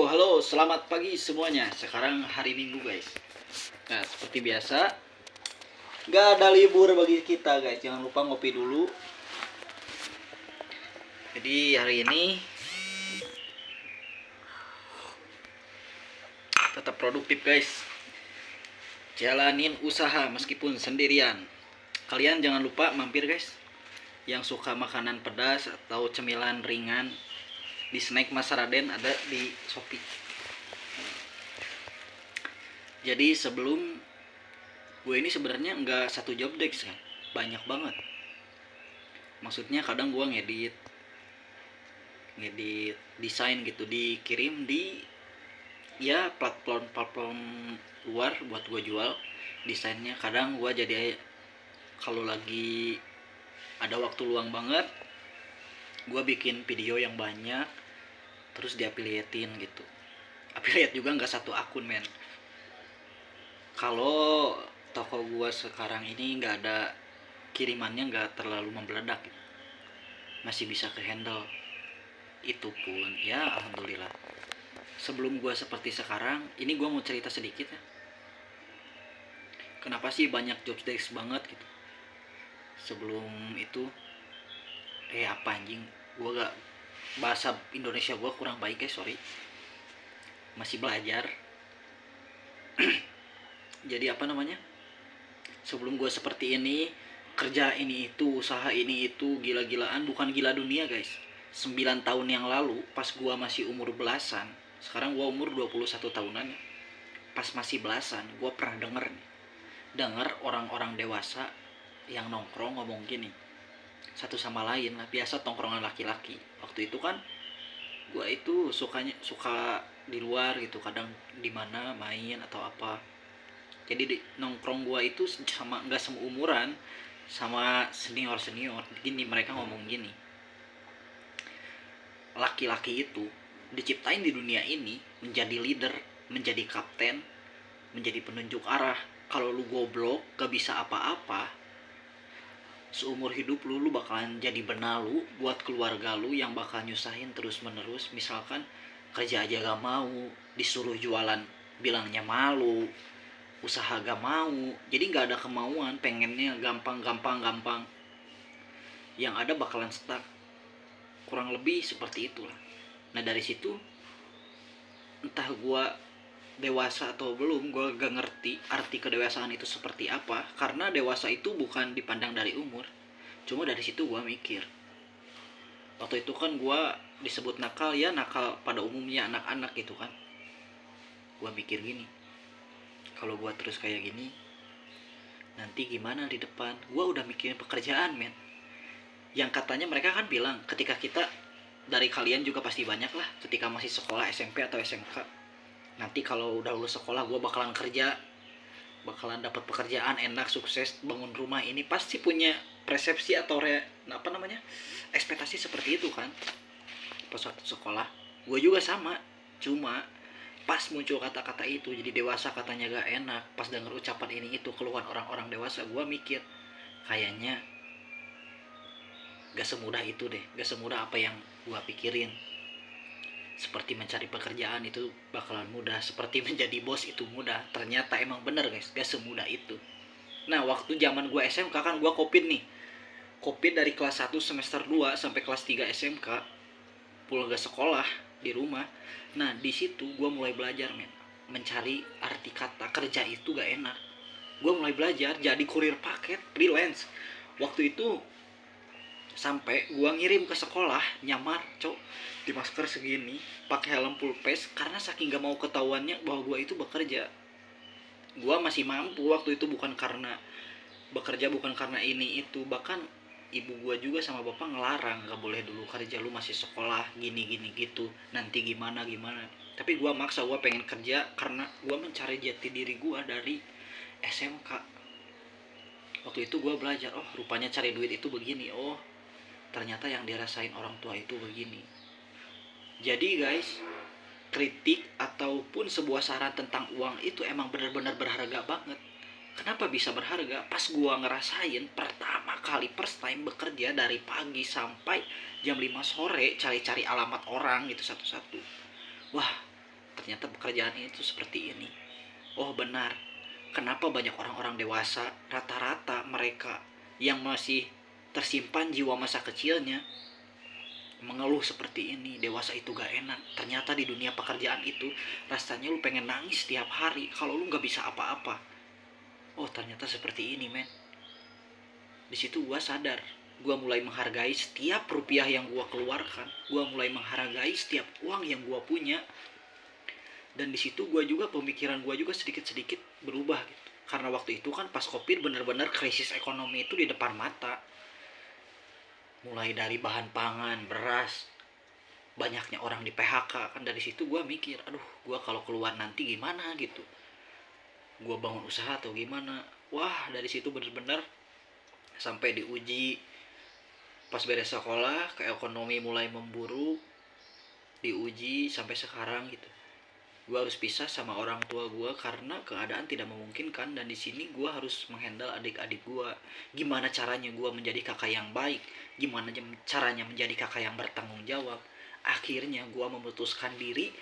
Oh, halo, selamat pagi semuanya. Sekarang hari Minggu, guys. Nah, seperti biasa, nggak ada libur bagi kita, guys. Jangan lupa ngopi dulu. Jadi hari ini tetap produktif, guys. Jalanin usaha meskipun sendirian. Kalian jangan lupa mampir, guys. Yang suka makanan pedas atau cemilan ringan, di Snack Mas Raden ada di Shopee. Jadi sebelum gue ini sebenarnya nggak satu job desk kan, banyak banget. Maksudnya kadang gue ngedit desain gitu, dikirim di ya platform luar buat gue jual desainnya. Kadang gue jadi kalau lagi ada waktu luang banget, gue bikin video yang banyak terus diafiliatin gitu. Affiliate juga nggak satu akun, men. Kalau toko gue sekarang ini nggak ada kirimannya, nggak terlalu membeledak gitu. Masih bisa ke handle. Itu pun ya alhamdulillah. Sebelum gue seperti sekarang ini, gue mau cerita sedikit ya. Kenapa sih banyak job desk banget gitu. Sebelum itu apa anjing, gue gak, bahasa Indonesia gue kurang baik, guys, sorry. Masih belajar. Jadi apa namanya, sebelum gue seperti ini, kerja ini itu, usaha ini itu, gila-gilaan, bukan gila dunia, guys. 9 tahun yang lalu pas gue masih umur belasan, sekarang gue umur 21 tahunan ya. Pas masih belasan, gue pernah denger orang-orang dewasa yang nongkrong ngomong gini, satu sama lain lah, biasa tongkrongan laki-laki. Waktu itu kan gue itu suka di luar gitu, kadang di mana main atau apa. Jadi di nongkrong gue itu sama, nggak seumuran sama senior gini. Mereka ngomong gini, laki-laki itu diciptain di dunia ini menjadi leader, menjadi kapten, menjadi penunjuk arah. Kalau lu goblok gak bisa apa-apa, seumur hidup lu bakalan jadi benalu buat keluarga lu yang bakal nyusahin terus menerus. Misalkan kerja aja gak mau, disuruh jualan bilangnya malu, usaha gak mau, jadi gak ada kemauan, pengennya gampang. Yang ada bakalan stuck. Kurang lebih seperti itulah. Nah dari situ, entah gua dewasa atau belum, gue gak ngerti arti kedewasaan itu seperti apa. Karena dewasa itu bukan dipandang dari umur. Cuma dari situ gue mikir, waktu itu kan gue disebut nakal, ya nakal pada umumnya anak-anak gitu kan. Gue mikir gini, kalau gue terus kayak gini nanti gimana di depan. Gue udah mikirin pekerjaan, men. Yang katanya mereka kan bilang, ketika kita, dari kalian juga pasti banyak lah, ketika masih sekolah SMP atau SMK, nanti kalau udah lulus sekolah gue bakalan kerja, bakalan dapat pekerjaan enak, sukses, bangun rumah. Ini pasti punya persepsi atau ekspektasi seperti itu kan. Pas waktu sekolah gue juga sama. Cuma pas muncul kata-kata itu, jadi dewasa katanya gak enak, pas denger ucapan ini itu keluhan orang-orang dewasa, gue mikir kayaknya gak semudah itu deh, gak semudah apa yang gue pikirin. Seperti mencari pekerjaan itu bakalan mudah, seperti menjadi bos itu mudah. Ternyata emang bener, guys, gak semudah itu. Nah waktu zaman gue SMK kan gue COVID nih. COVID dari kelas 1 semester 2 sampai kelas 3 SMK, pulang ke sekolah di rumah. Nah di situ gue mulai belajar, men, mencari arti kata kerja itu gak enak. Gue mulai belajar jadi kurir paket freelance. Waktu itu sampai gua ngirim ke sekolah nyamar, cok, di masker segini, pakai helm full face, karena saking gak mau ketahuannya bahwa gua itu bekerja. Gua masih mampu waktu itu, bukan karena bekerja, bukan karena ini itu. Bahkan ibu gua juga sama bapak ngelarang, gak boleh dulu kerja, lu masih sekolah gini gitu, nanti gimana. Tapi gua maksa, gua pengen kerja karena gua mencari jati diri gua dari SMK. Waktu itu gua belajar, oh rupanya cari duit itu begini, oh ternyata yang dirasain orang tua itu begini. Jadi guys, kritik ataupun sebuah saran tentang uang itu emang benar-benar berharga banget. Kenapa bisa berharga? Pas gua ngerasain pertama kali first time bekerja dari pagi sampai jam 5 sore, cari-cari alamat orang gitu satu-satu. Wah, ternyata pekerjaan itu seperti ini. Oh benar, kenapa banyak orang-orang dewasa, rata-rata mereka yang masih tersimpan jiwa masa kecilnya mengeluh seperti ini. Dewasa itu gak enak. Ternyata di dunia pekerjaan itu rasanya lu pengen nangis tiap hari kalau lu gak bisa apa-apa. Oh ternyata seperti ini men. Di situ gue sadar, gue mulai menghargai setiap rupiah yang gue keluarkan, gue mulai menghargai setiap uang yang gue punya. Dan di situ gue juga, pemikiran gue juga sedikit-sedikit berubah gitu. Karena waktu itu kan pas Covid benar-benar krisis ekonomi itu di depan mata. Mulai dari bahan pangan, beras, banyaknya orang di PHK. Kan dari situ gue mikir, aduh gue kalau keluar nanti gimana gitu, gue bangun usaha atau gimana. Wah dari situ benar-benar sampai diuji. Pas beres sekolah, ke ekonomi mulai memburuk, diuji sampai sekarang gitu. Gue harus pisah sama orang tua gue karena keadaan tidak memungkinkan, dan di sini gue harus menghandle adik-adik gue. Gimana caranya gue menjadi kakak yang baik? Gimana caranya menjadi kakak yang bertanggung jawab? Akhirnya gue memutuskan diri,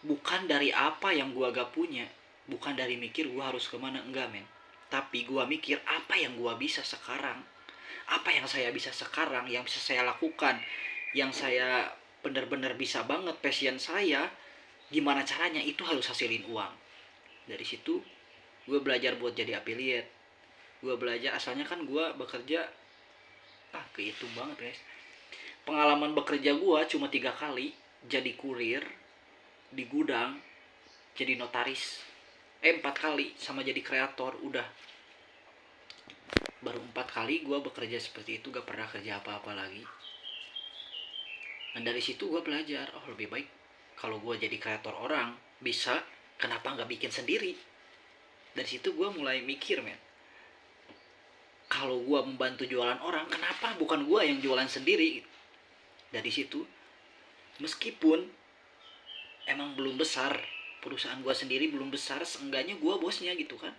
bukan dari apa yang gue gak punya, bukan dari mikir gue harus kemana, enggak men. Tapi gue mikir apa yang gue bisa sekarang, apa yang saya bisa sekarang, yang bisa saya lakukan, yang saya benar-benar bisa banget, passion saya, gimana caranya itu harus hasilin uang. Dari situ gue belajar buat jadi affiliate. Gue belajar, asalnya kan gue bekerja, kehitung banget guys. Pengalaman bekerja gue cuma 3 kali, jadi kurir, di gudang, jadi notaris. 4 kali sama jadi kreator, udah. Baru 4 kali gue bekerja seperti itu, gak pernah kerja apa-apa lagi. Dan dari situ gue belajar, oh lebih baik kalau gue jadi kreator orang bisa, kenapa gak bikin sendiri. Dari situ gue mulai mikir men, kalau gue membantu jualan orang, kenapa bukan gue yang jualan sendiri. Dari situ, meskipun emang belum besar, perusahaan gue sendiri belum besar, seenggaknya gue bosnya gitu kan.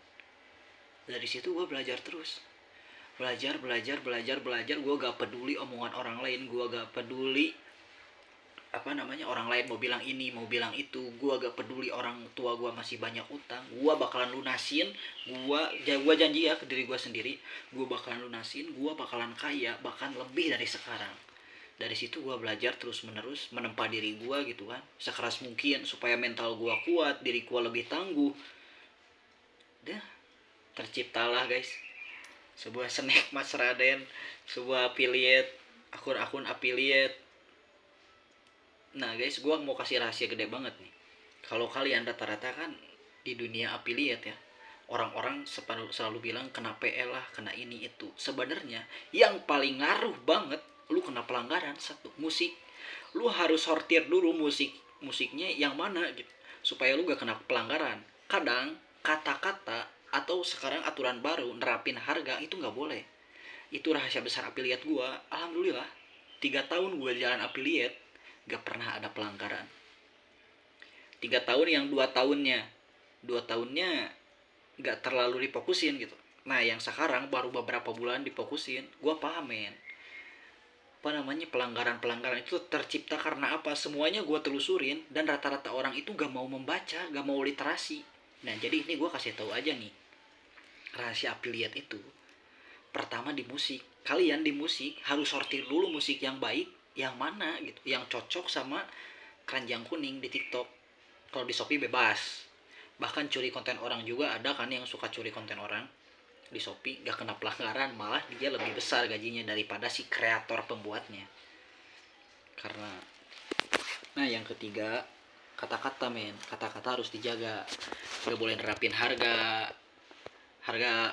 Dari situ gue belajar terus, belajar. Gue gak peduli omongan orang lain, gue gak peduli orang lain mau bilang ini, mau bilang itu. Gue gak peduli orang tua gue masih banyak utang, gue bakalan lunasin. Gue janji ya ke diri gue sendiri, gue bakalan lunasin, gue bakalan kaya, bahkan lebih dari sekarang. Dari situ gue belajar terus menerus menempa diri gue gitu kan, sekeras mungkin supaya mental gue kuat, diri gue lebih tangguh. Dah terciptalah guys sebuah snack Mas Raden, sebuah affiliate, akun affiliate. Nah guys, gue mau kasih rahasia gede banget nih. Kalau kalian rata-rata kan di dunia affiliate ya, orang-orang selalu bilang kena PL lah, kena ini itu. Sebenarnya yang paling ngaruh banget, lu kena pelanggaran satu, musik. Lu harus sortir dulu musiknya yang mana gitu, supaya lu gak kena pelanggaran. Kadang kata-kata atau sekarang aturan baru nerapin harga itu gak boleh. Itu rahasia besar affiliate gue. Alhamdulillah 3 tahun gue jalan affiliate gak pernah ada pelanggaran. 3 tahun yang 2 tahunnya gak terlalu difokusin gitu. Nah yang sekarang baru beberapa bulan difokusin. Gue paham men, pelanggaran itu tercipta karena apa? Semuanya gue telusurin, dan rata-rata orang itu gak mau membaca, gak mau literasi. Nah jadi ini gue kasih tahu aja nih, rahasia affiliate itu. Pertama di musik, kalian di musik harus sortir dulu musik yang baik, yang mana gitu, yang cocok sama keranjang kuning di TikTok. Kalau di Shopee bebas, bahkan curi konten orang juga ada kan, yang suka curi konten orang di Shopee gak kena pelanggaran, malah dia lebih besar gajinya daripada si kreator pembuatnya. Karena nah yang ketiga, kata-kata men, kata-kata harus dijaga. Gak boleh nerapin harga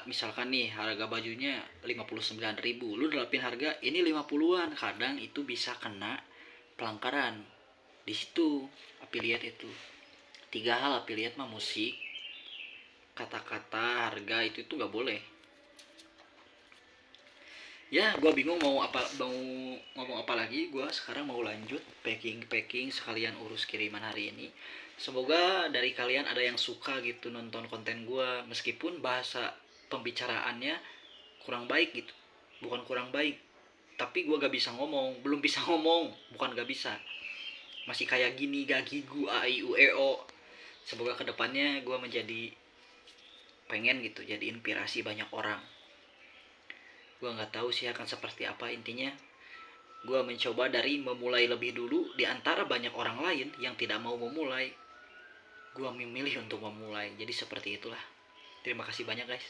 misalkan nih harga bajunya 59.000, lu nerapin harga ini 50-an, kadang itu bisa kena pelanggaran. Di situ affiliate itu 3 hal affiliate mah, musik, kata-kata, harga, itu gak boleh. Ya gue bingung mau ngomong apa lagi. Gue sekarang mau lanjut packing sekalian urus kiriman hari ini. Semoga dari kalian ada yang suka gitu nonton konten gue, meskipun bahasa pembicaraannya kurang baik gitu. Bukan kurang baik, tapi gue gak bisa ngomong, belum bisa ngomong, bukan gak bisa, masih kayak gini, gak gigu a i u e o. Semoga kedepannya gue menjadi pengen gitu jadi inspirasi banyak orang. Gue nggak tahu sih akan seperti apa, intinya gue mencoba dari memulai lebih dulu di antara banyak orang lain yang tidak mau memulai. Gue memilih untuk memulai, jadi seperti itulah. Terima kasih banyak guys.